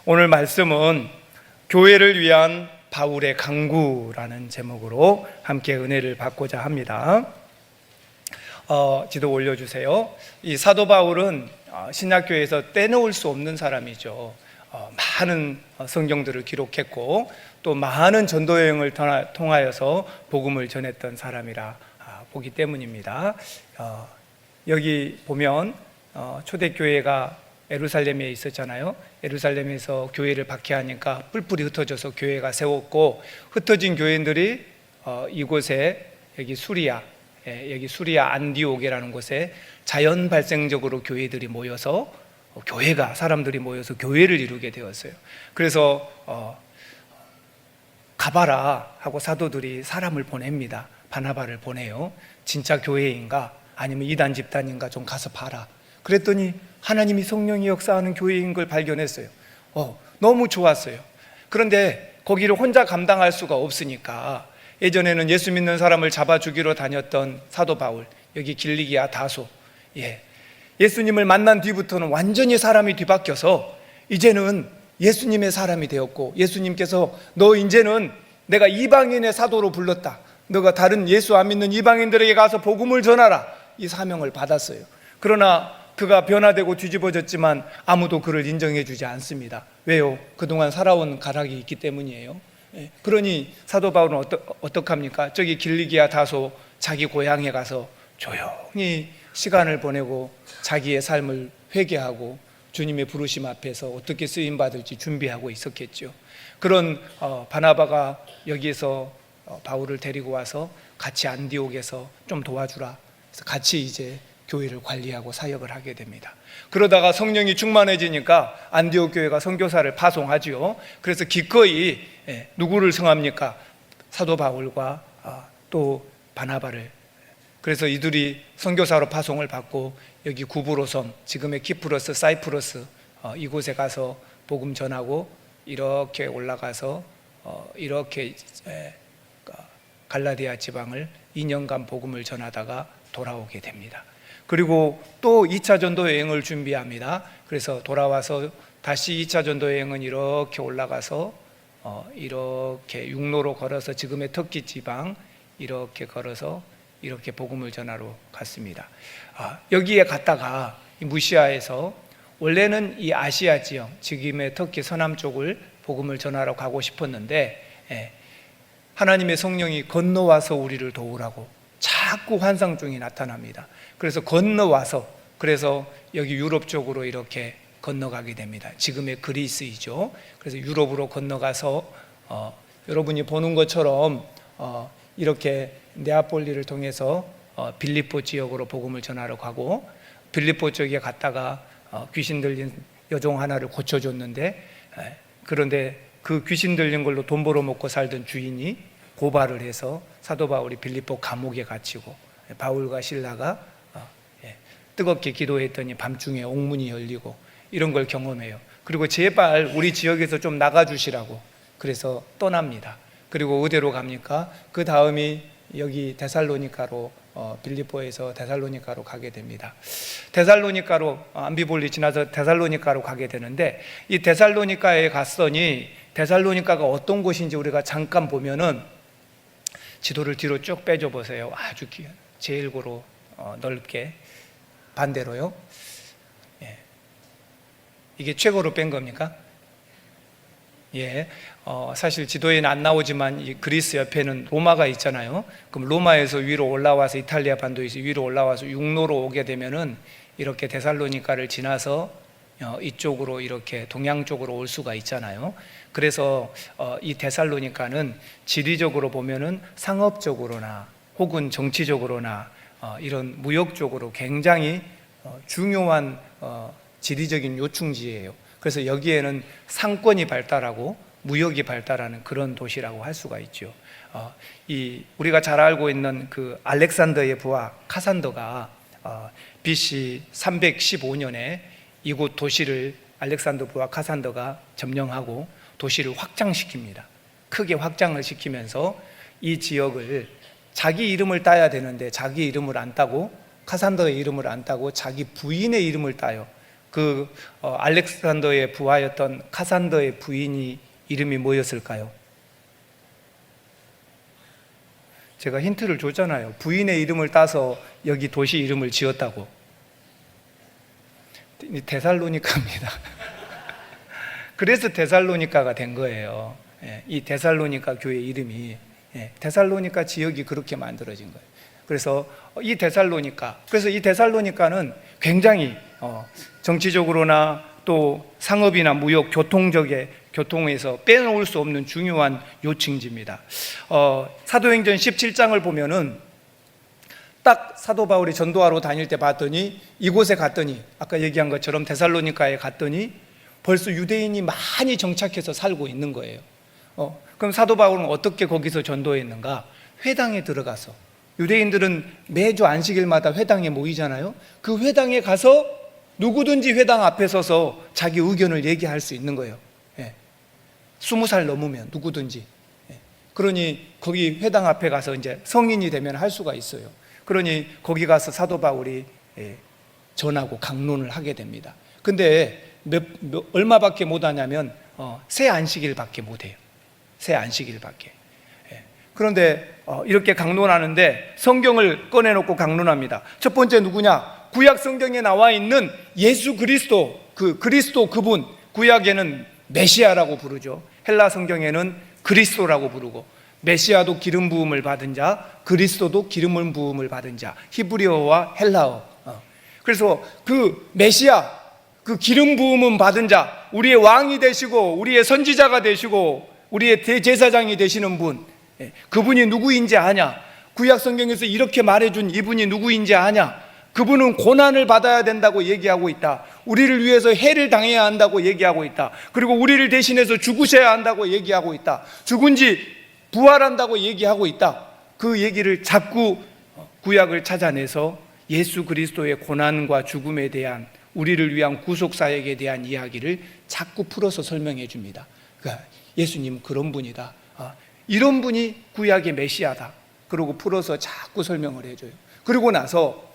오늘 말씀은 교회를 위한 바울의 강구라는 제목으로 함께 은혜를 받고자 합니다. 지도 올려주세요. 이 사도 바울은 신약교회에서 떼놓을 수 없는 사람이죠. 많은 성경들을 기록했고 또 많은 전도여행을 통하여서 복음을 전했던 사람이라 보기 때문입니다. 여기 보면 초대교회가 예루살렘에 있었잖아요. 예루살렘에서 교회를 박해하니까 뿔뿔이 흩어져서 교회가 세웠고, 흩어진 교인들이 이곳에 여기 수리아 안디옥이라는 곳에 자연 발생적으로 교회들이 모여서 사람들이 모여서 교회를 이루게 되었어요. 그래서 가봐라 하고 사도들이 사람을 보냅니다. 바나바를 보내요. 진짜 교회인가 아니면 이단 집단인가 좀 가서 봐라. 그랬더니 하나님이 성령이 역사하는 교회인 걸 발견했어요. 너무 좋았어요. 그런데 거기를 혼자 감당할 수가 없으니까 예전에는 예수 믿는 사람을 잡아 죽이러 다녔던 사도 바울, 여기 길리기아 다소, 예수님을 만난 뒤부터는 완전히 사람이 뒤바뀌어서 이제는 예수님의 사람이 되었고, 예수님께서 너 이제는 내가 이방인의 사도로 불렀다, 너가 다른 예수 안 믿는 이방인들에게 가서 복음을 전하라, 이 사명을 받았어요. 그러나 그가 변화되고 뒤집어졌지만 아무도 그를 인정해 주지 않습니다. 왜요? 그동안 살아온 가락이 있기 때문이에요. 그러니 사도 바울은 어떡합니까? 저기 길리기아 다소 자기 고향에 가서 조용히 시간을 보내고 자기의 삶을 회개하고 주님의 부르심 앞에서 어떻게 쓰임받을지 준비하고 있었겠죠. 그런 바나바가 여기에서 바울을 데리고 와서 같이 안디옥에서 좀 도와주라, 그래서 같이 이제 교회를 관리하고 사역을 하게 됩니다. 그러다가 성령이 충만해지니까 안디옥 교회가 선교사를 파송하지요. 그래서 기꺼이 누구를 성합니까? 사도 바울과 또 바나바를. 그래서 이들이 선교사로 파송을 받고 여기 구브로섬, 지금의 키프러스, 사이프러스 이곳에 가서 복음 전하고 이렇게 올라가서 이렇게 갈라디아 지방을 2년간 복음을 전하다가 돌아오게 됩니다. 그리고 또 2차 전도 여행을 준비합니다. 그래서 돌아와서 다시 2차 전도 여행은 이렇게 올라가서 이렇게 육로로 걸어서 지금의 터키 지방 이렇게 걸어서 이렇게 복음을 전하러 갔습니다. 여기에 갔다가 무시아에서 원래는 이 아시아 지역, 지금의 터키 서남 쪽을 복음을 전하러 가고 싶었는데 하나님의 성령이 건너와서 우리를 도우라고 자꾸 환상중이 나타납니다. 그래서 건너와서, 그래서 여기 유럽 쪽으로 이렇게 건너가게 됩니다. 지금의 그리스이죠. 그래서 유럽으로 건너가서 여러분이 보는 것처럼 이렇게 네아폴리를 통해서 빌립보 지역으로 복음을 전하러 가고, 빌립보 쪽에 갔다가 귀신 들린 여종 하나를 고쳐줬는데, 그런데 그 귀신 들린 걸로 돈 벌어먹고 살던 주인이 고발을 해서 사도 바울이 빌립보 감옥에 갇히고, 바울과 실라가 뜨겁게 기도했더니 밤중에 옥문이 열리고, 이런 걸 경험해요. 그리고 제발 우리 지역에서 좀 나가주시라고 그래서 떠납니다. 그리고 어디로 갑니까? 그 다음이 여기 데살로니카로, 빌립보에서 데살로니카로 가게 됩니다. 데살로니카로, 암비볼리 지나서 데살로니카로 가게 되는데, 이 데살로니카에 갔더니 데살로니카가 어떤 곳인지 우리가 잠깐 보면은, 지도를 뒤로 쭉 빼줘 보세요. 아주 제일고로 넓게. 반대로요. 이게 최고로 뺀 겁니까? 사실 지도에는 안 나오지만 이 그리스 옆에는 로마가 있잖아요. 그럼 로마에서 위로 올라와서 이탈리아 반도에서 위로 올라와서 육로로 오게 되면은 이렇게 데살로니카를 지나서 이쪽으로 이렇게 동양 쪽으로 올 수가 있잖아요. 그래서 이 데살로니카는 지리적으로 보면은 상업적으로나 혹은 정치적으로나 이런 무역적으로 굉장히 중요한 지리적인 요충지예요. 그래서 여기에는 상권이 발달하고 무역이 발달하는 그런 도시라고 할 수가 있죠. 우리가 잘 알고 있는 그 알렉산더의 부하 카산더가 BC 315년에 이곳 도시를 알렉산더 부하 카산더가 점령하고 도시를 확장시킵니다. 크게 확장을 시키면서 이 지역을 자기 이름을 따야 되는데 자기 이름을 안 따고, 카산더의 이름을 안 따고 자기 부인의 이름을 따요. 알렉산더의 부하였던 카산더의 부인이 이름이 뭐였을까요? 제가 힌트를 줬잖아요. 부인의 이름을 따서 여기 도시 이름을 지었다고. 데살로니카입니다. 그래서 데살로니카가 된 거예요. 이 데살로니카 교회 이름이, 데살로니카 지역이 그렇게 만들어진 거예요. 그래서 이 데살로니카는 굉장히 정치적으로나 또 상업이나 무역, 교통에서 빼놓을 수 없는 중요한 요층지입니다. 사도행전 17장을 보면은 딱 사도 바울이 전도하러 다닐 때 봤더니, 이곳에 갔더니 아까 얘기한 것처럼 데살로니카에 갔더니 벌써 유대인이 많이 정착해서 살고 있는 거예요. 그럼 사도 바울은 어떻게 거기서 전도했는가? 회당에 들어가서, 유대인들은 매주 안식일마다 회당에 모이잖아요. 그 회당에 가서 누구든지 회당 앞에 서서 자기 의견을 얘기할 수 있는 거예요. 20살 넘으면 누구든지. 그러니 거기 회당 앞에 가서 이제 성인이 되면 할 수가 있어요. 그러니 거기 가서 사도 바울이 전하고 강론을 하게 됩니다. 근데 얼마밖에 못 하냐면 새 안식일밖에 못 해요. 새 안식일밖에. 그런데 이렇게 강론하는데 성경을 꺼내놓고 강론합니다. 첫 번째 누구냐? 구약 성경에 나와 있는 예수 그리스도, 그분, 구약에는 메시아라고 부르죠. 헬라 성경에는 그리스도라고 부르고, 메시아도 기름 부음을 받은 자, 그리스도도 기름 부음을 받은 자, 히브리어와 헬라어. 그래서 그 메시아, 그 기름 부음은 받은 자, 우리의 왕이 되시고 우리의 선지자가 되시고 우리의 대제사장이 되시는 분, 그분이 누구인지 아냐? 구약 성경에서 이렇게 말해준 이분이 누구인지 아냐? 그분은 고난을 받아야 된다고 얘기하고 있다. 우리를 위해서 해를 당해야 한다고 얘기하고 있다. 그리고 우리를 대신해서 죽으셔야 한다고 얘기하고 있다. 죽은 지 부활한다고 얘기하고 있다. 그 얘기를 자꾸 구약을 찾아내서 예수 그리스도의 고난과 죽음에 대한, 우리를 위한 구속사역에 대한 이야기를 자꾸 풀어서 설명해 줍니다. 그러니까 예수님 그런 분이다, 이런 분이 구약의 메시아다, 그러고 풀어서 자꾸 설명을 해줘요. 그리고 나서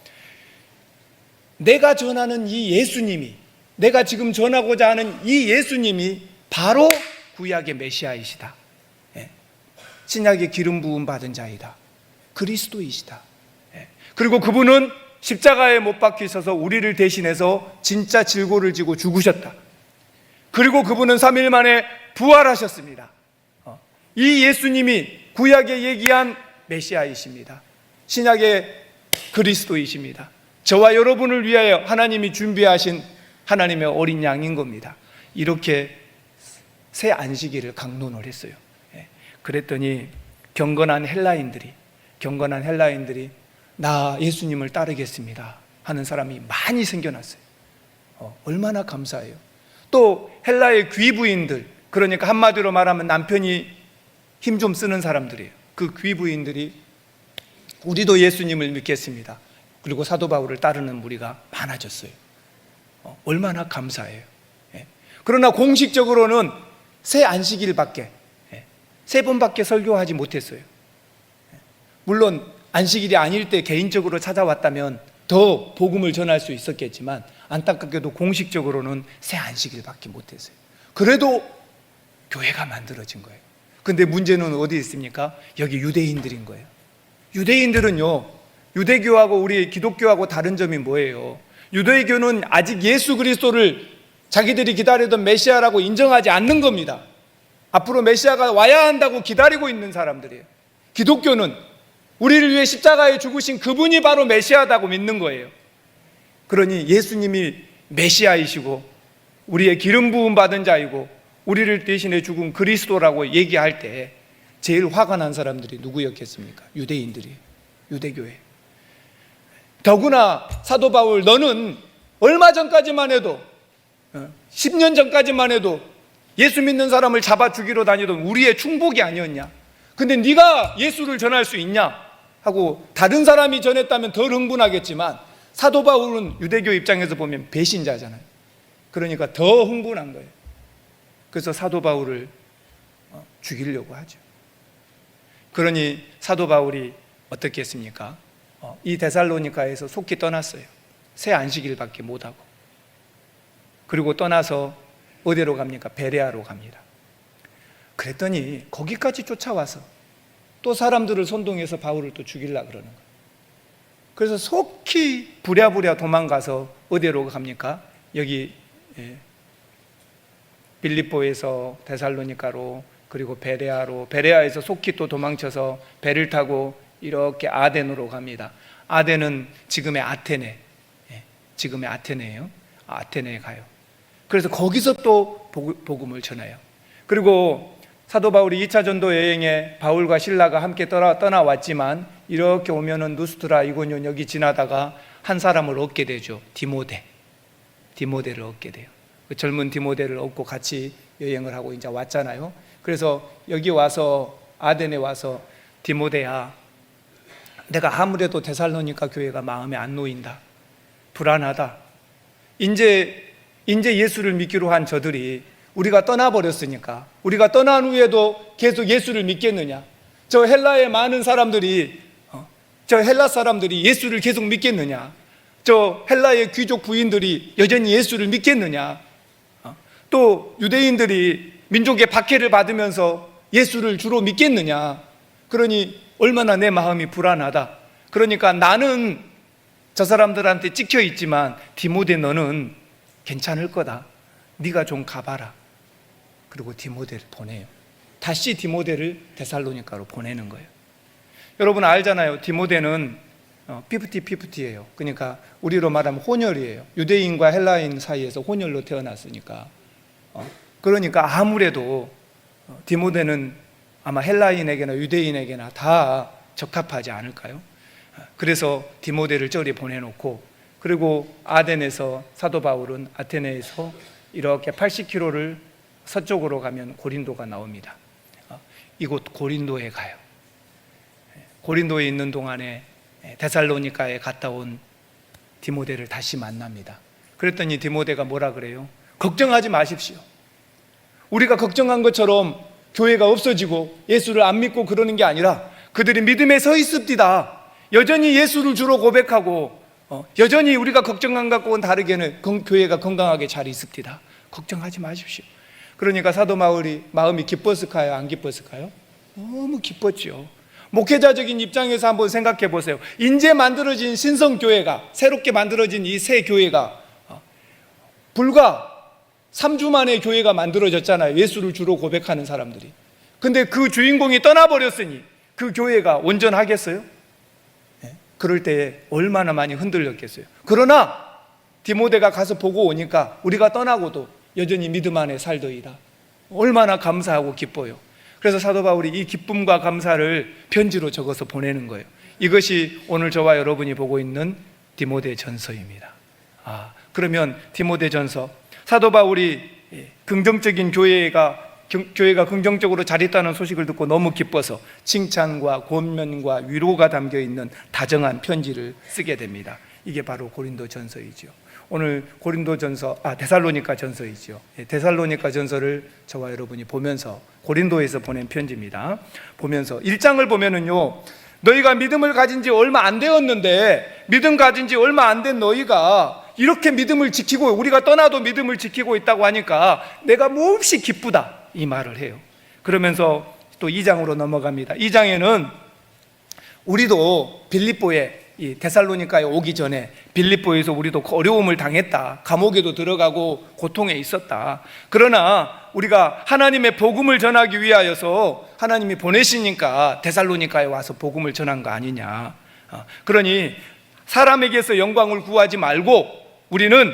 내가 전하는 이 예수님이, 내가 지금 전하고자 하는 이 예수님이 바로 구약의 메시아이시다, 신약의 기름 부음 받은 자이다, 그리스도이시다. 그리고 그분은 십자가에 못 박히셔서 우리를 대신해서 진짜 질고를 지고 죽으셨다. 그리고 그분은 3일 만에 부활하셨습니다. 이 예수님이 구약에 얘기한 메시아이십니다. 신약의 그리스도이십니다. 저와 여러분을 위하여 하나님이 준비하신 하나님의 어린 양인 겁니다. 이렇게 새 안식일을 강론을 했어요. 그랬더니 경건한 헬라인들이 나 예수님을 따르겠습니다 하는 사람이 많이 생겨났어요. 얼마나 감사해요. 또 헬라의 귀부인들, 그러니까 한마디로 말하면 남편이 힘 좀 쓰는 사람들이에요. 그 귀부인들이 우리도 예수님을 믿겠습니다, 그리고 사도 바울을 따르는 무리가 많아졌어요. 얼마나 감사해요. 그러나 공식적으로는 새 안식일밖에, 세 번밖에 설교하지 못했어요. 물론 안식일이 아닐 때 개인적으로 찾아왔다면 더 복음을 전할 수 있었겠지만, 안타깝게도 공식적으로는 새 안식일밖에 못했어요. 그래도 교회가 만들어진 거예요. 근데 문제는 어디 있습니까? 여기 유대인들인 거예요. 유대인들은요, 유대교하고 우리 기독교하고 다른 점이 뭐예요? 유대교는 아직 예수 그리스도를 자기들이 기다리던 메시아라고 인정하지 않는 겁니다. 앞으로 메시아가 와야 한다고 기다리고 있는 사람들이에요. 기독교는 우리를 위해 십자가에 죽으신 그분이 바로 메시아다고 믿는 거예요. 그러니 예수님이 메시아이시고 우리의 기름 부음 받은 자이고 우리를 대신해 죽은 그리스도라고 얘기할 때 제일 화가 난 사람들이 누구였겠습니까? 유대인들이, 유대교회. 더구나 사도 바울, 너는 얼마 전까지만 해도 10년 전까지만 해도 예수 믿는 사람을 잡아 죽이러 다니던 우리의 충복이 아니었냐? 근데 네가 예수를 전할 수 있냐? 하고 다른 사람이 전했다면 덜 흥분하겠지만, 사도 바울은 유대교 입장에서 보면 배신자잖아요. 그러니까 더 흥분한 거예요. 그래서 사도 바울을 죽이려고 하죠. 그러니 사도 바울이 어떻게 했습니까? 이 데살로니카에서 속히 떠났어요. 새 안식일밖에 못하고. 그리고 떠나서 어디로 갑니까? 베레아로 갑니다. 그랬더니 거기까지 쫓아와서 또 사람들을 선동해서 바울을 또 죽이려고 그러는 거예요. 그래서 속히 부랴부랴 도망가서 어디로 갑니까? 여기 빌립보에서 데살로니가로, 그리고 베레아로, 베레아에서 속히 또 도망쳐서 배를 타고 이렇게 아덴으로 갑니다. 아덴은 지금의 아테네, 지금의 아테네예요. 아테네에 가요. 그래서 거기서 또 복음을 전해요. 그리고 사도 바울이 2차 전도 여행에 바울과 실라가 함께 떠나왔지만 이렇게 오면은 누스트라, 이고뇨 여기 지나다가 한 사람을 얻게 되죠. 디모데를 얻게 돼요. 그 젊은 디모데를 얻고 같이 여행을 하고 이제 왔잖아요. 그래서 여기 와서 아덴에 와서 디모데야, 내가 아무래도 데살로니가 교회가 마음에 안 놓인다, 불안하다. 이제 예수를 믿기로 한 저들이 우리가 떠나버렸으니까 우리가 떠난 후에도 계속 예수를 믿겠느냐? 저 헬라의 많은 사람들이, 저 헬라 사람들이 예수를 계속 믿겠느냐? 저 헬라의 귀족 부인들이 여전히 예수를 믿겠느냐? 또 유대인들이 민족의 박해를 받으면서 예수를 주로 믿겠느냐? 그러니 얼마나 내 마음이 불안하다. 그러니까 나는 저 사람들한테 찍혀 있지만 디모데 너는 괜찮을 거다. 네가 좀 가봐라. 그리고 디모데를 보내요. 다시 디모데를 데살로니가로 보내는 거예요. 여러분 알잖아요. 디모데는 50-50예요. 그러니까 우리로 말하면 혼혈이에요. 유대인과 헬라인 사이에서 혼혈로 태어났으니까. 그러니까 아무래도 디모데는 아마 헬라인에게나 유대인에게나 다 적합하지 않을까요? 그래서 디모데를 저리 보내놓고, 그리고 아덴에서 사도 바울은 아테네에서 이렇게 80km를 서쪽으로 가면 고린도가 나옵니다. 이곳 고린도에 가요. 고린도에 있는 동안에 데살로니가에 갔다 온 디모데를 다시 만납니다. 그랬더니 디모데가 뭐라 그래요? 걱정하지 마십시오. 우리가 걱정한 것처럼 교회가 없어지고 예수를 안 믿고 그러는 게 아니라 그들이 믿음에 서 있습니다. 여전히 예수를 주로 고백하고 여전히 우리가 걱정한 것과는 다르게는 교회가 건강하게 잘 있습니다. 걱정하지 마십시오. 그러니까 사도 바울이 마음이 기뻤을까요? 안 기뻤을까요? 너무 기뻤죠. 목회자적인 입장에서 한번 생각해 보세요. 이제 만들어진 신성교회가, 새롭게 만들어진 이 새 교회가 불과 3주 만에 교회가 만들어졌잖아요. 예수를 주로 고백하는 사람들이. 근데 그 주인공이 떠나버렸으니 그 교회가 온전하겠어요? 그럴 때 얼마나 많이 흔들렸겠어요. 그러나 디모데가 가서 보고 오니까 우리가 떠나고도 여전히 믿음 안에 살더이다. 얼마나 감사하고 기뻐요. 그래서 사도 바울이 이 기쁨과 감사를 편지로 적어서 보내는 거예요. 이것이 오늘 저와 여러분이 보고 있는 디모데 전서입니다. 그러면 디모데 전서, 사도 바울이 긍정적인 교회가 긍정적으로 잘 있다는 소식을 듣고 너무 기뻐서 칭찬과 권면과 위로가 담겨있는 다정한 편지를 쓰게 됩니다. 이게 바로 고린도 전서이죠. 오늘 고린도 전서, 데살로니가 전서이죠. 데살로니가 전서를 저와 여러분이 보면서, 고린도에서 보낸 편지입니다. 보면서 1장을 보면은요, 너희가 믿음을 가진 지 얼마 안 되었는데, 믿음 가진 지 얼마 안 된 너희가 이렇게 믿음을 지키고, 우리가 떠나도 믿음을 지키고 있다고 하니까 내가 몹시 기쁘다, 이 말을 해요. 그러면서 또 2장으로 넘어갑니다. 2장에는 우리도 빌립보에, 이 데살로니가에 오기 전에 빌립보에서 우리도 어려움을 당했다, 감옥에도 들어가고 고통에 있었다. 그러나 우리가 하나님의 복음을 전하기 위하여서 하나님이 보내시니까 데살로니가에 와서 복음을 전한 거 아니냐. 그러니 사람에게서 영광을 구하지 말고, 우리는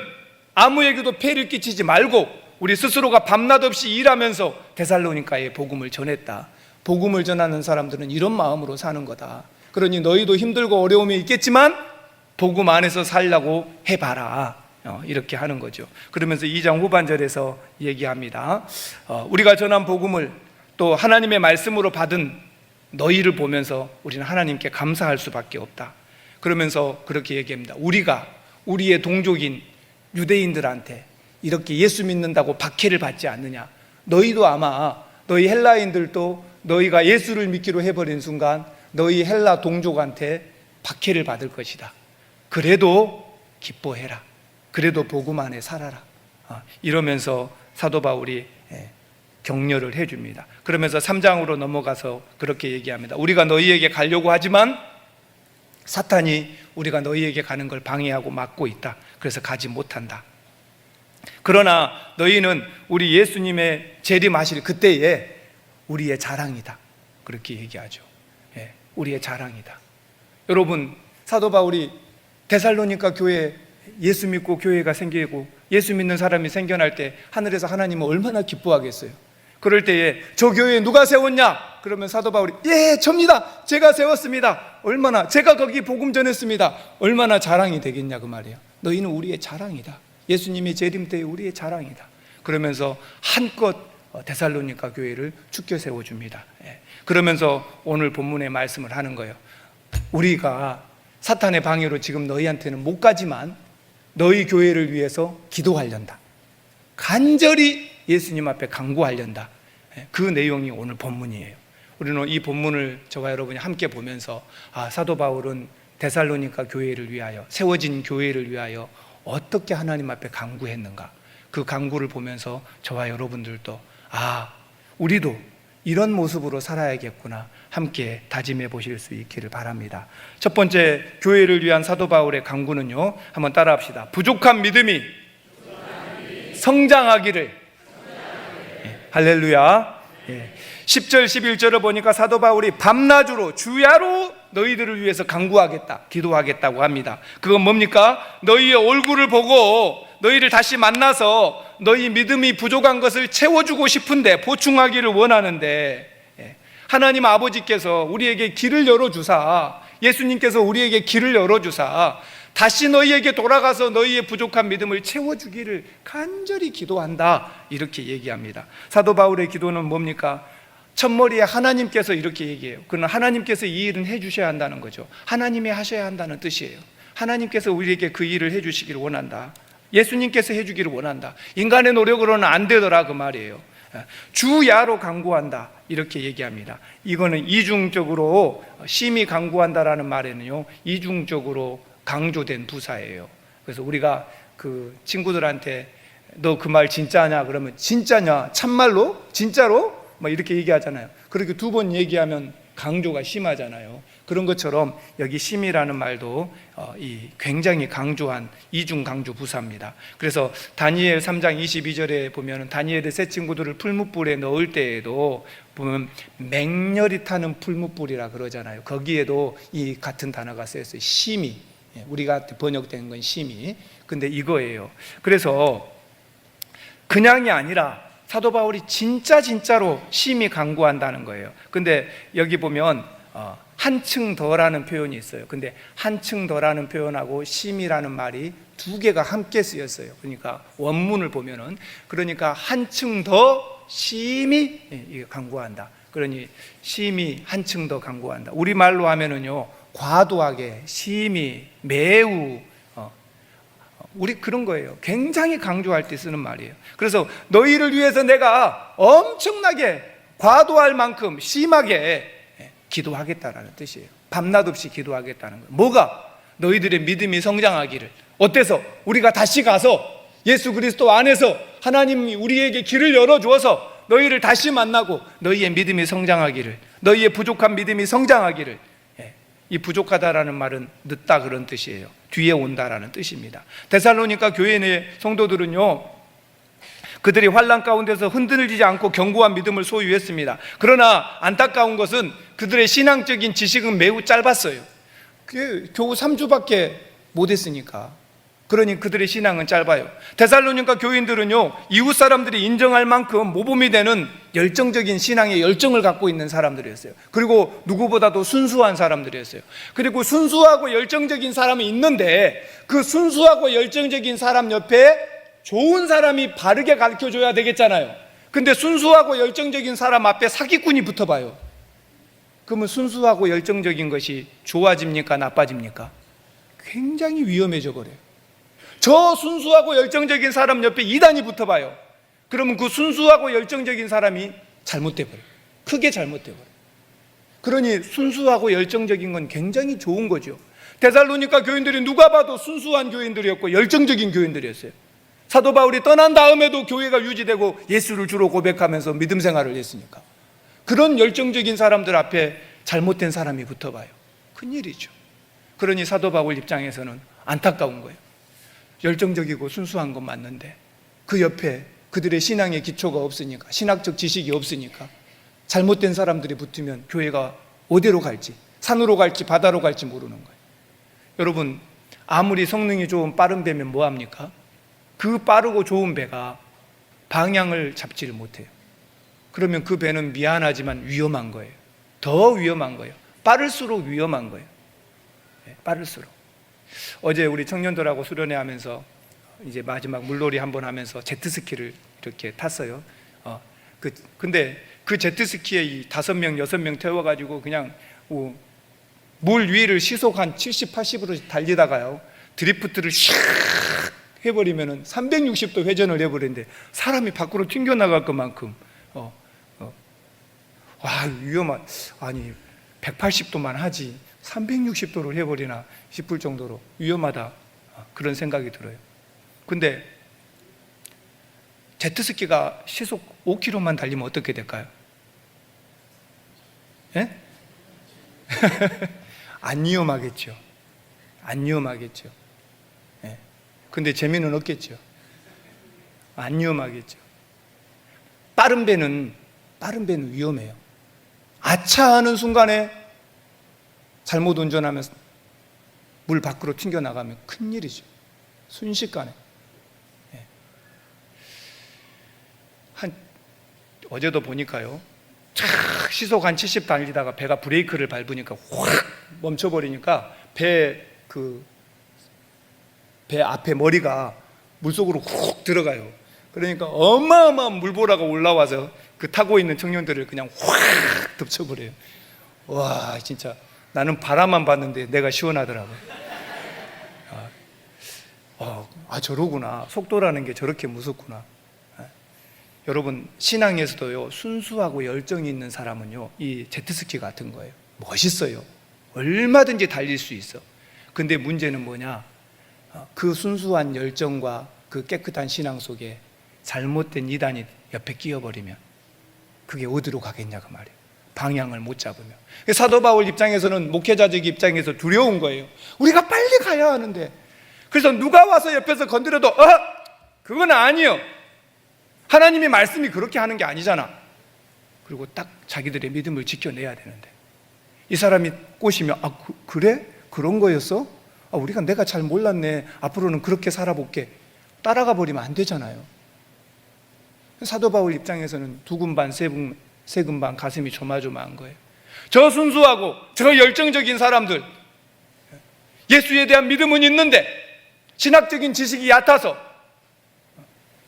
아무에게도 폐를 끼치지 말고 우리 스스로가 밤낮 없이 일하면서 데살로니가에 복음을 전했다. 복음을 전하는 사람들은 이런 마음으로 사는 거다. 그러니 너희도 힘들고 어려움이 있겠지만 복음 안에서 살려고 해봐라, 이렇게 하는 거죠. 그러면서 2장 후반절에서 얘기합니다. 우리가 전한 복음을 또 하나님의 말씀으로 받은 너희를 보면서 우리는 하나님께 감사할 수밖에 없다. 그러면서 그렇게 얘기합니다. 우리가 우리의 동족인 유대인들한테 이렇게 예수 믿는다고 박해를 받지 않느냐. 너희도 아마, 너희 헬라인들도 너희가 예수를 믿기로 해버린 순간 너희 헬라 동족한테 박해를 받을 것이다. 그래도 기뻐해라. 그래도 복음 안에 살아라. 이러면서 사도 바울이 격려를 해줍니다. 그러면서 3장으로 넘어가서 그렇게 얘기합니다. 우리가 너희에게 가려고 하지만 사탄이 우리가 너희에게 가는 걸 방해하고 막고 있다. 그래서 가지 못한다. 그러나 너희는 우리 예수님의 재림하실 그때에 우리의 자랑이다. 그렇게 얘기하죠. 우리의 자랑이다. 여러분, 사도 바울이 데살로니가 교회에 예수 믿고 교회가 생기고 예수 믿는 사람이 생겨날 때 하늘에서 하나님은 얼마나 기뻐하겠어요. 그럴 때에 저 교회에 누가 세웠냐? 그러면 사도 바울이 접니다. 제가 세웠습니다. 얼마나, 제가 거기 복음 전했습니다. 얼마나 자랑이 되겠냐 그 말이에요. 너희는 우리의 자랑이다. 예수님이 재림 때에 우리의 자랑이다. 그러면서 한껏 데살로니가 교회를 축켜 세워줍니다. 그러면서 오늘 본문의 말씀을 하는 거예요. 우리가 사탄의 방해로 지금 너희한테는 못 가지만 너희 교회를 위해서 기도하련다. 간절히 예수님 앞에 간구하련다. 그 내용이 오늘 본문이에요. 우리는 이 본문을 저와 여러분이 함께 보면서 사도 바울은 데살로니가 교회를 위하여, 세워진 교회를 위하여 어떻게 하나님 앞에 간구했는가, 그 간구를 보면서 저와 여러분들도 우리도 이런 모습으로 살아야겠구나 함께 다짐해 보실 수 있기를 바랍니다. 첫 번째 교회를 위한 사도 바울의 간구는요, 한번 따라합시다. 부족한 믿음이 성장하기를. 할렐루야. 10절 11절을 보니까 사도 바울이 밤낮으로 주야로 너희들을 위해서 간구하겠다, 기도하겠다고 합니다. 그건 뭡니까? 너희의 얼굴을 보고 너희를 다시 만나서 너희 믿음이 부족한 것을 채워주고 싶은데, 보충하기를 원하는데, 하나님 아버지께서 우리에게 길을 열어주사, 예수님께서 우리에게 길을 열어주사 다시 너희에게 돌아가서 너희의 부족한 믿음을 채워주기를 간절히 기도한다, 이렇게 얘기합니다. 사도 바울의 기도는 뭡니까? 첫머리에 하나님께서 이렇게 얘기해요. 그러나 하나님께서 이 일은 해주셔야 한다는 거죠. 하나님이 하셔야 한다는 뜻이에요. 하나님께서 우리에게 그 일을 해주시기를 원한다. 예수님께서 해주기를 원한다. 인간의 노력으로는 안 되더라, 그 말이에요. 주야로 간구한다, 이렇게 얘기합니다. 이거는 이중적으로, 심히 간구한다라는 말에는요, 이중적으로 강조된 부사예요. 그래서 우리가 그 친구들한테 너 그 말 진짜냐 그러면 진짜냐, 참말로, 진짜로 이렇게 얘기하잖아요. 그렇게 두 번 얘기하면 강조가 심하잖아요. 그런 것처럼 여기 심이라는 말도 굉장히 강조한 이중 강조 부사입니다. 그래서 다니엘 3장 22절에 보면 다니엘의 세 친구들을 풀무불에 넣을 때에도 보면 맹렬히 타는 풀무불이라 그러잖아요. 거기에도 이 같은 단어가 쓰였어요. 심이. 우리가 번역된 건 심이. 근데 이거예요. 그래서 그냥이 아니라 사도 바울이 진짜로 심히 간구한다는 거예요. 근데 여기 보면 한층 더라는 표현이 있어요. 근데 한층 더라는 표현하고 심이라는 말이 두 개가 함께 쓰였어요. 그러니까 원문을 보면은, 그러니까 한층 더 심히 간구한다. 그러니 심히 한층 더 간구한다. 우리말로 하면은요, 과도하게, 심히, 매우, 우리 그런 거예요. 굉장히 강조할 때 쓰는 말이에요. 그래서 너희를 위해서 내가 엄청나게 과도할 만큼 심하게 기도하겠다라는 뜻이에요. 밤낮 없이 기도하겠다는 거예요. 뭐가? 너희들의 믿음이 성장하기를. 어때서? 우리가 다시 가서 예수 그리스도 안에서 하나님이 우리에게 길을 열어주어서 너희를 다시 만나고 너희의 믿음이 성장하기를, 너희의 부족한 믿음이 성장하기를. 이 부족하다라는 말은 늦다, 그런 뜻이에요. 뒤에 온다라는 뜻입니다. 데살로니가 교회 내 성도들은요, 그들이 환난 가운데서 흔들리지 않고 견고한 믿음을 소유했습니다. 그러나 안타까운 것은 그들의 신앙적인 지식은 매우 짧았어요. 겨우 3주밖에 못했으니까. 그러니 그들의 신앙은 짧아요. 데살로니가 교인들은요, 이웃 사람들이 인정할 만큼 모범이 되는 열정적인 신앙의 열정을 갖고 있는 사람들이었어요. 그리고 누구보다도 순수한 사람들이었어요. 그리고 순수하고 열정적인 사람이 있는데, 그 순수하고 열정적인 사람 옆에 좋은 사람이 바르게 가르쳐줘야 되겠잖아요. 근데 순수하고 열정적인 사람 앞에 사기꾼이 붙어봐요. 그러면 순수하고 열정적인 것이 좋아집니까, 나빠집니까? 굉장히 위험해져 버려요. 저 순수하고 열정적인 사람 옆에 이단이 붙어봐요. 그러면 그 순수하고 열정적인 사람이 잘못돼 버려요. 크게 잘못돼 버려요. 그러니 순수하고 열정적인 건 굉장히 좋은 거죠. 데살로니가 교인들이 누가 봐도 순수한 교인들이었고 열정적인 교인들이었어요. 사도 바울이 떠난 다음에도 교회가 유지되고 예수를 주로 고백하면서 믿음 생활을 했으니까. 그런 열정적인 사람들 앞에 잘못된 사람이 붙어봐요. 큰일이죠. 그러니 사도 바울 입장에서는 안타까운 거예요. 열정적이고 순수한 건 맞는데 그 옆에 그들의 신앙의 기초가 없으니까, 신학적 지식이 없으니까 잘못된 사람들이 붙으면 교회가 어디로 갈지, 산으로 갈지 바다로 갈지 모르는 거예요. 여러분, 아무리 성능이 좋은 빠른 배면 뭐합니까? 그 빠르고 좋은 배가 방향을 잡지를 못해요. 그러면 그 배는 미안하지만 위험한 거예요. 더 위험한 거예요. 빠를수록 위험한 거예요. 빠를수록. 어제 우리 청년들하고 수련회 하면서 이제 마지막 물놀이 한번 하면서 제트스키를 이렇게 탔어요. 근데 그 제트스키에 이 5명, 6명 태워가지고 그냥 물 위를 시속 한 70, 80으로 달리다가요, 드리프트를 샥 해버리면은 360도 회전을 해버리는데 사람이 밖으로 튕겨나갈 것만큼 와, 위험한, 아니 180도만 하지 360도를 해버리나 싶을 정도로 위험하다, 그런 생각이 들어요. 근데 제트스키가 시속 5km만 달리면 어떻게 될까요? 예? 안 위험하겠죠. 안 위험하겠죠. 예. 근데 재미는 없겠죠. 안 위험하겠죠. 빠른 배는 위험해요. 아차 하는 순간에 잘못 운전하면 물 밖으로 튕겨나가면 큰일이죠. 순식간에. 예. 어제도 보니까요, 촥 시속 한 70 달리다가 배가 브레이크를 밟으니까 확 멈춰버리니까 배 앞에 머리가 물속으로 훅 들어가요. 그러니까 어마어마한 물보라가 올라와서 그 타고 있는 청년들을 그냥 확 덮쳐버려요. 와, 진짜 나는 바람만 봤는데 내가 시원하더라고요. 저러구나. 속도라는 게 저렇게 무섭구나. 여러분, 신앙에서도요, 순수하고 열정이 있는 사람은요, 이 제트스키 같은 거예요. 멋있어요. 얼마든지 달릴 수 있어. 근데 문제는 뭐냐? 그 순수한 열정과 그 깨끗한 신앙 속에 잘못된 이단이 옆에 끼어버리면 그게 어디로 가겠냐고 말이에요. 방향을 못 잡으면. 사도 바울 입장에서는, 목회자적 입장에서 두려운 거예요. 우리가 빨리 가야 하는데. 그래서 누가 와서 옆에서 건드려도 그건 아니요, 하나님의 말씀이 그렇게 하는 게 아니잖아. 그리고 딱 자기들의 믿음을 지켜내야 되는데, 이 사람이 꼬시면 그래? 그런 거였어? 내가 잘 몰랐네. 앞으로는 그렇게 살아볼게. 따라가 버리면 안 되잖아요. 사도 바울 입장에서는 두근반 세근반 가슴이 조마조마한 거예요. 저 순수하고 저 열정적인 사람들, 예수에 대한 믿음은 있는데 신학적인 지식이 얕아서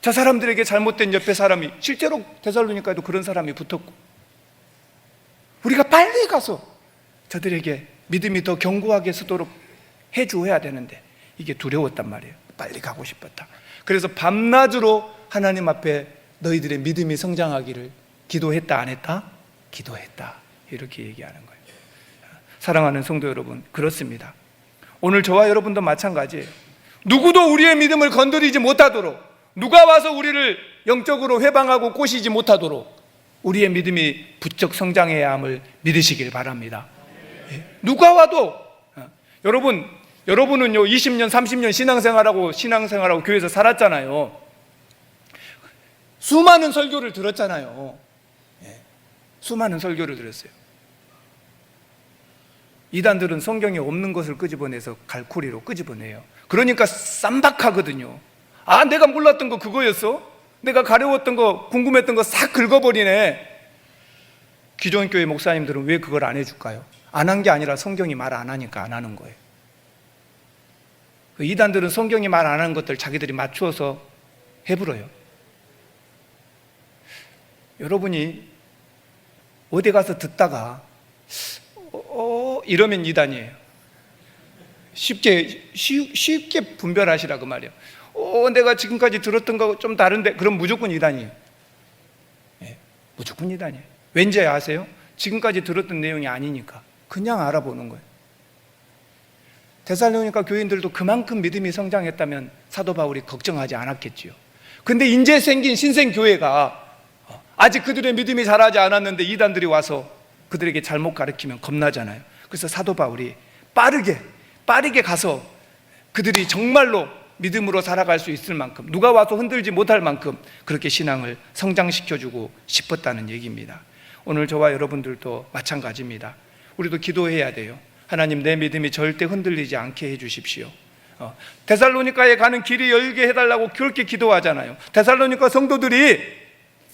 저 사람들에게 잘못된 옆에 사람이, 실제로 데살로니가에도 그런 사람이 붙었고, 우리가 빨리 가서 저들에게 믿음이 더 견고하게 서도록 해주어야 되는데 이게 두려웠단 말이에요. 빨리 가고 싶었다. 그래서 밤낮으로 하나님 앞에 너희들의 믿음이 성장하기를 기도했다, 안 했다? 기도했다. 이렇게 얘기하는 거예요. 사랑하는 성도 여러분, 그렇습니다. 오늘 저와 여러분도 마찬가지예요. 누구도 우리의 믿음을 건드리지 못하도록, 누가 와서 우리를 영적으로 회방하고 꼬시지 못하도록 우리의 믿음이 부쩍 성장해야 함을 믿으시길 바랍니다. 누가 와도, 여러분은요 20년 30년 신앙생활하고 교회에서 살았잖아요. 수많은 설교를 들었잖아요. 수많은 설교를 들었어요. 이단들은 성경에 없는 것을 끄집어내서 갈고리로 끄집어내요. 그러니까 쌈박하거든요. 내가 몰랐던 거 그거였어? 내가 가려웠던 거, 궁금했던 거 싹 긁어버리네. 기존 교회 목사님들은 왜 그걸 안 해줄까요? 안 한 게 아니라 성경이 말 안 하니까 안 하는 거예요. 이단들은 성경이 말 안 하는 것들 자기들이 맞추어서 해불어요. 여러분이 어디 가서 듣다가 이러면 이단이에요. 쉽게 분별하시라고 말이에요. 내가 지금까지 들었던 거 좀 다른데, 그럼 무조건 이단이에요. 무조건 이단이에요. 왠지 아세요? 지금까지 들었던 내용이 아니니까 그냥 알아보는 거예요. 데살로니가 교인들도 그만큼 믿음이 성장했다면 사도 바울이 걱정하지 않았겠지요. 근데 이제 생긴 신생교회가 아직 그들의 믿음이 자라지 않았는데 이단들이 와서 그들에게 잘못 가르치면 겁나잖아요. 그래서 사도 바울이 빠르게 가서 그들이 정말로 믿음으로 살아갈 수 있을 만큼, 누가 와서 흔들지 못할 만큼 그렇게 신앙을 성장시켜주고 싶었다는 얘기입니다. 오늘 저와 여러분들도 마찬가지입니다. 우리도 기도해야 돼요. 하나님, 내 믿음이 절대 흔들리지 않게 해주십시오. 데살로니가에 가는 길이 열게 해달라고 그렇게 기도하잖아요. 데살로니가 성도들이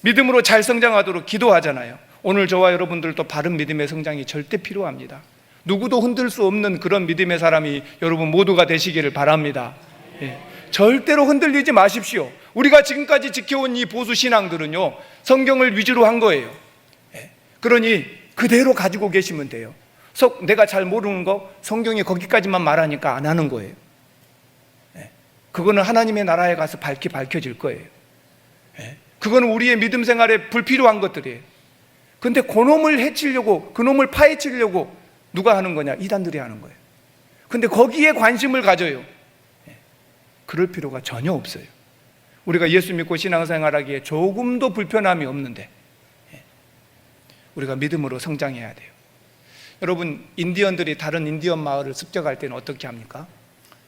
믿음으로 잘 성장하도록 기도하잖아요. 오늘 저와 여러분들도 바른 믿음의 성장이 절대 필요합니다. 누구도 흔들 수 없는 그런 믿음의 사람이 여러분 모두가 되시기를 바랍니다. 절대로 흔들리지 마십시오. 우리가 지금까지 지켜온 이 보수 신앙들은요, 성경을 위주로 한 거예요. 그러니 그대로 가지고 계시면 돼요. 내가 잘 모르는 거 성경이 거기까지만 말하니까 안 하는 거예요. 그거는 하나님의 나라에 가서 밝혀질 거예요. 그거는 우리의 믿음 생활에 불필요한 것들이에요. 근데 그놈을 해치려고, 그놈을 파헤치려고 누가 하는 거냐? 이단들이 하는 거예요. 근데 거기에 관심을 가져요. 그럴 필요가 전혀 없어요. 우리가 예수 믿고 신앙생활하기에 조금도 불편함이 없는데 우리가 믿음으로 성장해야 돼요. 여러분, 인디언들이 다른 인디언 마을을 습격할 때는 어떻게 합니까?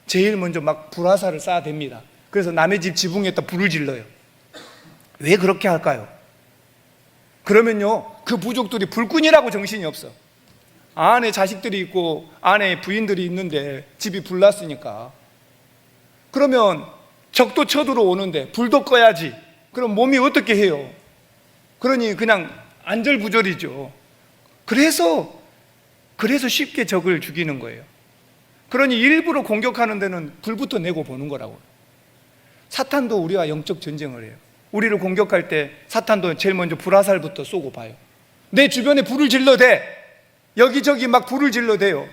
제일 먼저 막 불화살을 쏴댑니다. 그래서 남의 집 지붕에다 불을 질러요. 왜 그렇게 할까요? 그러면요, 그 부족들이 불꾼이라고 정신이 없어. 안에 자식들이 있고 안에 부인들이 있는데 집이 불났으니까. 그러면 적도 쳐들어오는데 불도 꺼야지. 그럼 몸이 어떻게 해요? 그러니 그냥 안절부절이죠. 그래서 쉽게 적을 죽이는 거예요. 그러니 일부러 공격하는 데는 불부터 내고 보는 거라고. 사탄도 우리와 영적 전쟁을 해요. 우리를 공격할 때 사탄도 제일 먼저 불화살부터 쏘고 봐요. 내 주변에 불을 질러대. 여기저기 막 불을 질러대요.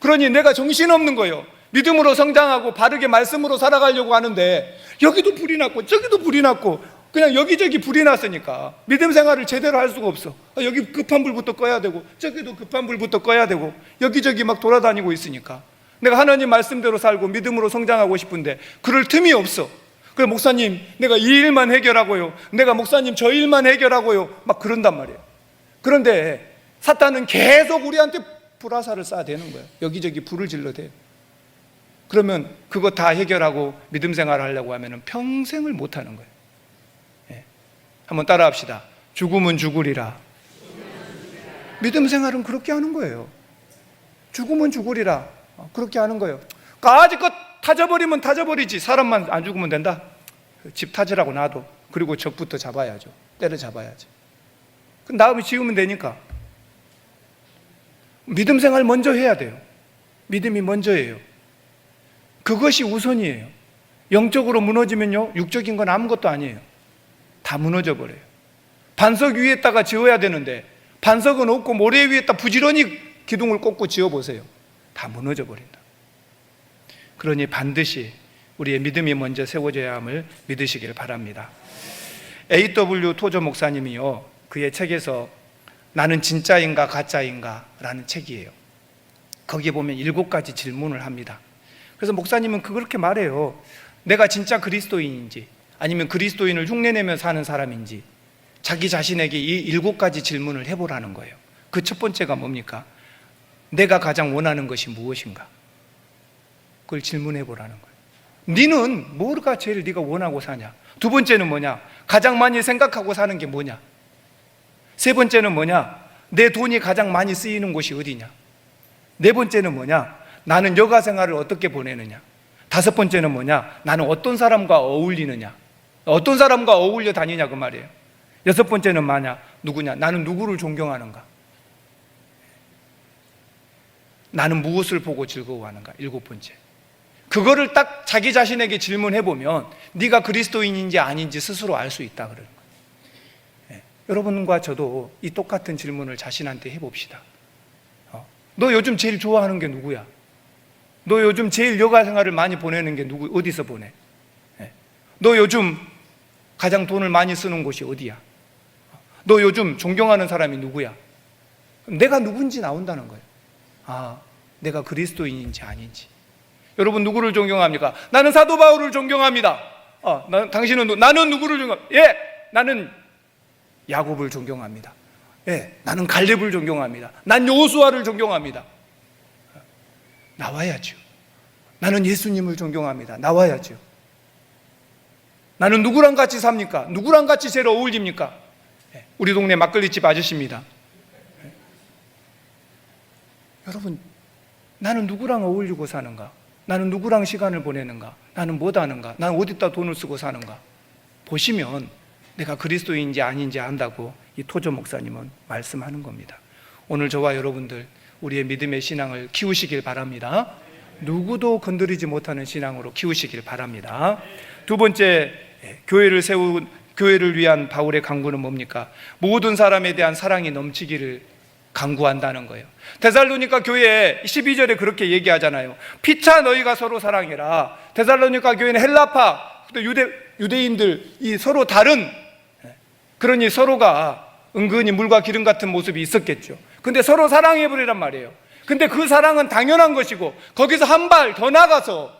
그러니 내가 정신없는 거예요. 믿음으로 성장하고 바르게 말씀으로 살아가려고 하는데 여기도 불이 났고 저기도 불이 났고 그냥 여기저기 불이 났으니까 믿음 생활을 제대로 할 수가 없어. 여기 급한 불부터 꺼야 되고 저기도 급한 불부터 꺼야 되고 여기저기 막 돌아다니고 있으니까 내가 하나님 말씀대로 살고 믿음으로 성장하고 싶은데 그럴 틈이 없어. 그래, 목사님 내가 이 일만 해결하고요, 내가 목사님 저 일만 해결하고요, 막 그런단 말이에요. 그런데 사탄은 계속 우리한테 불화살을 쏴대는 거예요. 여기저기 불을 질러대요. 그러면 그거 다 해결하고 믿음 생활을 하려고 하면 평생을 못하는 거예요. 한번 따라 합시다. 죽으면 죽으리라. 믿음 생활은 그렇게 하는 거예요. 죽으면 죽으리라. 그렇게 하는 거예요. 까짓것 타져버리면 타져버리지. 사람만 안 죽으면 된다. 집 타지라고 놔둬. 그리고 적부터 잡아야죠. 때려잡아야지. 그 다음에 지우면 되니까. 믿음 생활 먼저 해야 돼요. 믿음이 먼저예요. 그것이 우선이에요. 영적으로 무너지면요, 육적인 건 아무것도 아니에요. 다 무너져 버려요. 반석 위에다가 지어야 되는데 반석은 없고 모래 위에다 부지런히 기둥을 꽂고 지어보세요. 다 무너져 버린다. 그러니 반드시 우리의 믿음이 먼저 세워져야 함을 믿으시길 바랍니다. A.W. 토저 목사님이요, 그의 책에서 나는 진짜인가 가짜인가 라는 책이에요. 거기에 보면 7가지 질문을 합니다. 그래서 목사님은 그렇게 말해요. 내가 진짜 그리스도인인지 아니면 그리스도인을 흉내내며 사는 사람인지 자기 자신에게 이 7가지 질문을 해보라는 거예요. 그 첫 번째가 뭡니까? 내가 가장 원하는 것이 무엇인가? 그걸 질문해보라는 거예요. 너는 뭐가 제일 네가 원하고 사냐? 두 번째는 뭐냐? 가장 많이 생각하고 사는 게 뭐냐? 세 번째는 뭐냐? 내 돈이 가장 많이 쓰이는 곳이 어디냐? 네 번째는 뭐냐? 나는 여가 생활을 어떻게 보내느냐? 다섯 번째는 뭐냐? 나는 어떤 사람과 어울리느냐? 어떤 사람과 어울려 다니냐 그 말이에요. 여섯 번째는 누구냐? 나는 누구를 존경하는가? 나는 무엇을 보고 즐거워하는가? 7번째. 그거를 딱 자기 자신에게 질문해보면 네가 그리스도인인지 아닌지 스스로 알 수 있다 그러는 거예요. 여러분과 저도 이 똑같은 질문을 자신한테 해봅시다. 너 요즘 제일 좋아하는 게 누구야? 너 요즘 제일 여가 생활을 많이 보내는 게 어디서 보내? 너 요즘 가장 돈을 많이 쓰는 곳이 어디야? 너 요즘 존경하는 사람이 누구야? 내가 누군지 나온다는 거예요. 내가 그리스도인인지 아닌지. 여러분 누구를 존경합니까? 나는 사도 바울을 존경합니다. 당신은 나는 누구를 존경합니까? 예, 나는 야곱을 존경합니다. 예, 나는 갈렙을 존경합니다. 난 여호수아를 존경합니다. 나와야죠. 나는 예수님을 존경합니다. 나와야죠. 나는 누구랑 같이 삽니까? 누구랑 같이 제일 어울립니까? 우리 동네 막걸리집 아저씨입니다. 여러분, 나는 누구랑 어울리고 사는가? 나는 누구랑 시간을 보내는가? 나는 뭐 하는가? 나는 어디다 돈을 쓰고 사는가? 보시면 내가 그리스도인지 아닌지 안다고 이 토조 목사님은 말씀하는 겁니다. 오늘 저와 여러분들 우리의 믿음의 신앙을 키우시길 바랍니다. 누구도 건드리지 못하는 신앙으로 키우시길 바랍니다. 두 번째, 교회를 위한 바울의 강구는 뭡니까? 모든 사람에 대한 사랑이 넘치기를 강구한다는 거예요. 데살로니가 교회에 12절에 그렇게 얘기하잖아요. 피차 너희가 서로 사랑해라. 데살로니가 교회는 헬라파, 또 유대인들 이 서로 다른, 그러니 서로가 은근히 물과 기름 같은 모습이 있었겠죠. 근데 서로 사랑해버리란 말이에요. 근데 그 사랑은 당연한 것이고, 거기서 한 발 더 나가서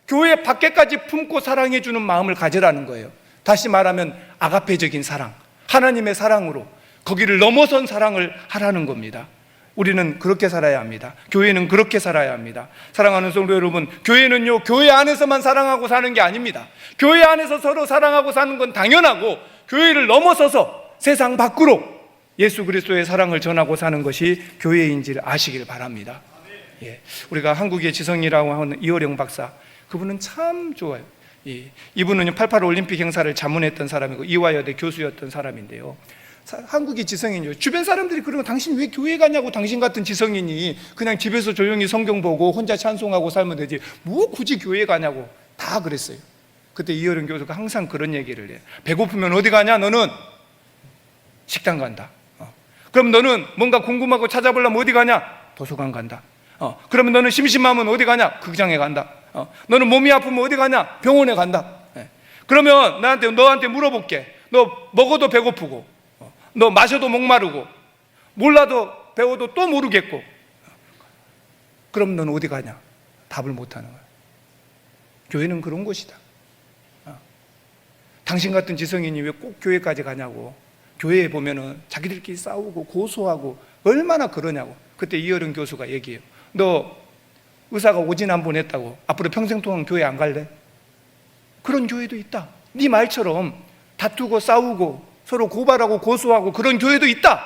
교회 밖에까지 품고 사랑해주는 마음을 가지라는 거예요. 다시 말하면 아가페적인 사랑, 하나님의 사랑으로 거기를 넘어선 사랑을 하라는 겁니다. 우리는 그렇게 살아야 합니다. 교회는 그렇게 살아야 합니다. 사랑하는 성도 여러분, 교회는요, 교회 안에서만 사랑하고 사는 게 아닙니다. 교회 안에서 서로 사랑하고 사는 건 당연하고, 교회를 넘어서서 세상 밖으로 예수 그리스도의 사랑을 전하고 사는 것이 교회인지를 아시길 바랍니다. 예, 우리가 한국의 지성이라고 하는 이어령 박사, 그분은 참 좋아요. 이분은 88 올림픽 행사를 자문했던 사람이고 이화여대 교수였던 사람인데요, 한국의 지성인이요, 주변 사람들이 그러면 당신 왜 교회 가냐고, 당신 같은 지성인이 그냥 집에서 조용히 성경 보고 혼자 찬송하고 살면 되지 뭐 굳이 교회 가냐고 다 그랬어요. 그때 이어령 교수가 항상 그런 얘기를 해요. 배고프면 어디 가냐? 너는 식당 간다. 그럼 너는 뭔가 궁금하고 찾아보려면 어디 가냐? 도서관 간다. 그러면 너는 심심하면 어디 가냐? 극장에 간다. 너는 몸이 아프면 어디 가냐? 병원에 간다. 그러면 너한테 물어볼게. 너 먹어도 배고프고, 너 마셔도 목마르고, 몰라도 배워도 또 모르겠고, 그럼 너는 어디 가냐? 답을 못하는 거야. 교회는 그런 곳이다. 당신 같은 지성인이 왜 꼭 교회까지 가냐고. 교회에 보면은 자기들끼리 싸우고 고소하고 얼마나 그러냐고. 그때 이어령 교수가 얘기해요. 너 의사가 오진 안 보냈다고 앞으로 평생 동안 교회 안 갈래? 그런 교회도 있다. 네 말처럼 다투고 싸우고 서로 고발하고 고소하고 그런 교회도 있다.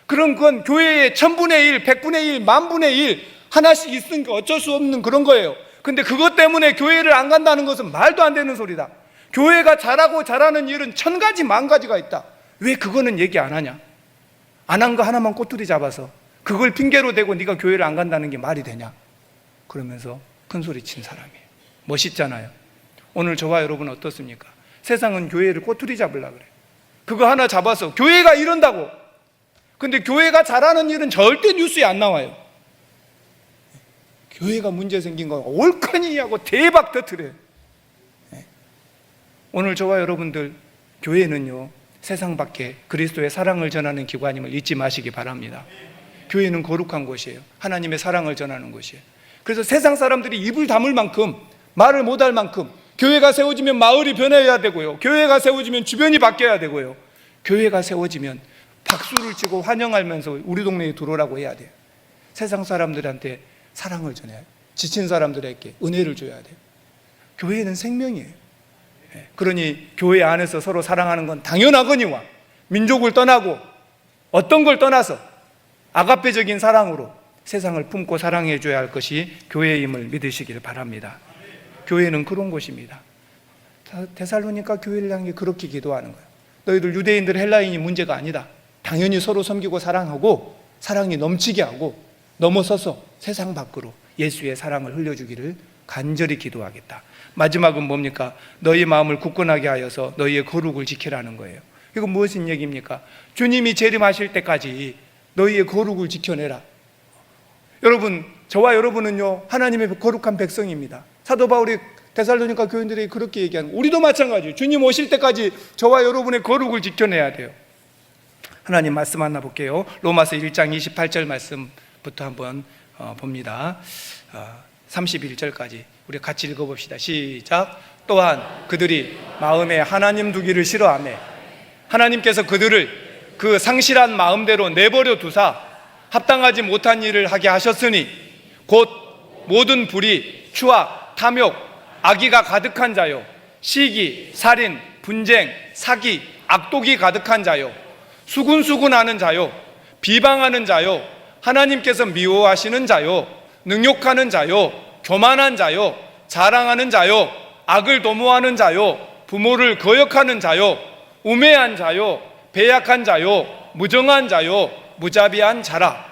그런 건 교회의 1000분의 1, 100분의 1, 10,000분의 1 하나씩 있으니까 어쩔 수 없는 그런 거예요. 근데 그것 때문에 교회를 안 간다는 것은 말도 안 되는 소리다. 교회가 잘하는 일은 1000가지 10,000가지가 있다. 왜 그거는 얘기 안 하냐? 안 한 거 하나만 꼬투리 잡아서 그걸 핑계로 대고 네가 교회를 안 간다는 게 말이 되냐? 그러면서 큰 소리 친 사람이에요. 멋있잖아요. 오늘 저와 여러분 어떻습니까? 세상은 교회를 꼬투리 잡으려고 그래. 그거 하나 잡아서 교회가 이런다고. 근데 교회가 잘하는 일은 절대 뉴스에 안 나와요. 교회가 문제 생긴 거 옳거니 하고 대박 터뜨려요. 오늘 저와 여러분들 교회는요, 세상 밖에 그리스도의 사랑을 전하는 기관임을 잊지 마시기 바랍니다. 교회는 거룩한 곳이에요. 하나님의 사랑을 전하는 곳이에요. 그래서 세상 사람들이 입을 다물 만큼, 말을 못할 만큼, 교회가 세워지면 마을이 변해야 되고요, 교회가 세워지면 주변이 바뀌어야 되고요, 교회가 세워지면 박수를 치고 환영하면서 우리 동네에 들어오라고 해야 돼요. 세상 사람들한테 사랑을 전해야 돼요. 지친 사람들에게 은혜를 줘야 돼요. 교회는 생명이에요. 그러니 교회 안에서 서로 사랑하는 건 당연하거니와, 민족을 떠나고 어떤 걸 떠나서 아가페적인 사랑으로 세상을 품고 사랑해 줘야 할 것이 교회임을 믿으시길 바랍니다. 교회는 그런 곳입니다. 데살로니가 교회를 향해 그렇게 기도하는 거예요. 너희들 유대인들 헬라인이 문제가 아니다. 당연히 서로 섬기고 사랑하고 사랑이 넘치게 하고 넘어서서 세상 밖으로 예수의 사랑을 흘려주기를 간절히 기도하겠다. 마지막은 뭡니까? 너희 마음을 굳건하게 하여서 너희의 거룩을 지키라는 거예요. 이건 무슨 얘기입니까? 주님이 재림하실 때까지 너희의 거룩을 지켜내라. 여러분, 저와 여러분은요, 하나님의 거룩한 백성입니다. 사도 바울이 데살로니가 교인들에게 그렇게 얘기하는 거예요. 우리도 마찬가지예요. 주님 오실 때까지 저와 여러분의 거룩을 지켜내야 돼요. 하나님 말씀 만나볼게요. 로마서 1장 28절 말씀부터 한번 봅니다. 31절까지 우리 같이 읽어봅시다. 시작. 또한 그들이 마음에 하나님 두기를 싫어하며 하나님께서 그들을 그 상실한 마음대로 내버려 두사 합당하지 못한 일을 하게 하셨으니 곧 모든 불의, 추악, 탐욕, 악의가 가득한 자요 시기, 살인, 분쟁, 사기, 악독이 가득한 자요 수군수군하는 자요 비방하는 자요 하나님께서 미워하시는 자요 능욕하는 자요 교만한 자요 자랑하는 자요 악을 도모하는 자요 부모를 거역하는 자요 우매한 자요 배약한 자요 무정한 자요 무자비한 자라.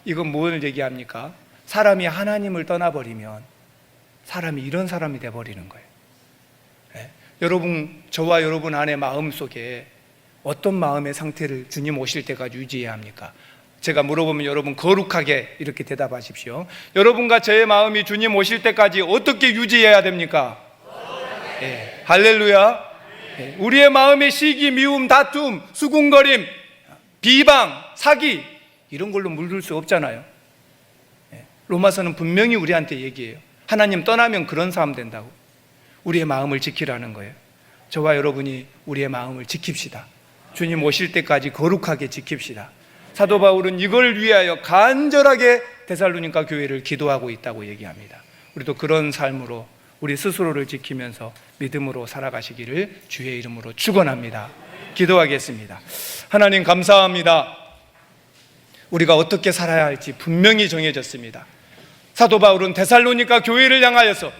이건 뭘 얘기합니까? 사람이 하나님을 떠나버리면 사람이 이런 사람이 돼버리는 거예요. 여러분, 저와 여러분 안에 마음속에 어떤 마음의 상태를 주님 오실 때까지 유지해야 합니까? 제가 물어보면 여러분 거룩하게 이렇게 대답하십시오. 여러분과 저의 마음이 주님 오실 때까지 어떻게 유지해야 됩니까? 할렐루야. 우리의 마음의 시기, 미움, 다툼, 수군거림, 비방, 사기 이런 걸로 물들 수 없잖아요. 로마서는 분명히 우리한테 얘기해요. 하나님 떠나면 그런 사람 된다고. 우리의 마음을 지키라는 거예요. 저와 여러분이 우리의 마음을 지킵시다. 주님 오실 때까지 거룩하게 지킵시다. 사도 바울은 이걸 위하여 간절하게 데살로니가 교회를 기도하고 있다고 얘기합니다. 우리도 그런 삶으로 우리 스스로를 지키면서 믿음으로 살아가시기를 주의 이름으로 축원합니다. 기도하겠습니다. 하나님 감사합니다. 우리가 어떻게 살아야 할지 분명히 정해졌습니다. 사도 바울은 데살로니가 교회를 향하여서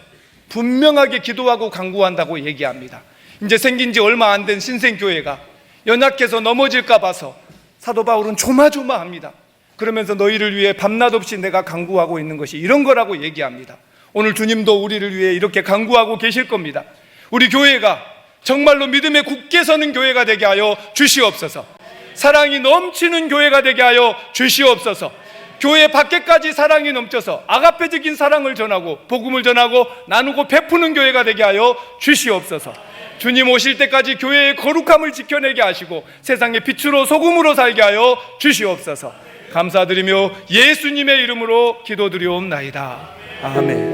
분명하게 기도하고 간구한다고 얘기합니다. 이제 생긴 지 얼마 안 된 신생교회가 연약해서 넘어질까 봐서 사도 바울은 조마조마합니다. 그러면서 너희를 위해 밤낮 없이 내가 간구하고 있는 것이 이런 거라고 얘기합니다. 오늘 주님도 우리를 위해 이렇게 간구하고 계실 겁니다. 우리 교회가 정말로 믿음에 굳게 서는 교회가 되게 하여 주시옵소서. 사랑이 넘치는 교회가 되게 하여 주시옵소서. 교회 밖에까지 사랑이 넘쳐서 아가페적인 사랑을 전하고 복음을 전하고 나누고 베푸는 교회가 되게 하여 주시옵소서. 주님 오실 때까지 교회의 거룩함을 지켜내게 하시고 세상의 빛으로 소금으로 살게 하여 주시옵소서. 감사드리며 예수님의 이름으로 기도드리옵나이다. 아멘.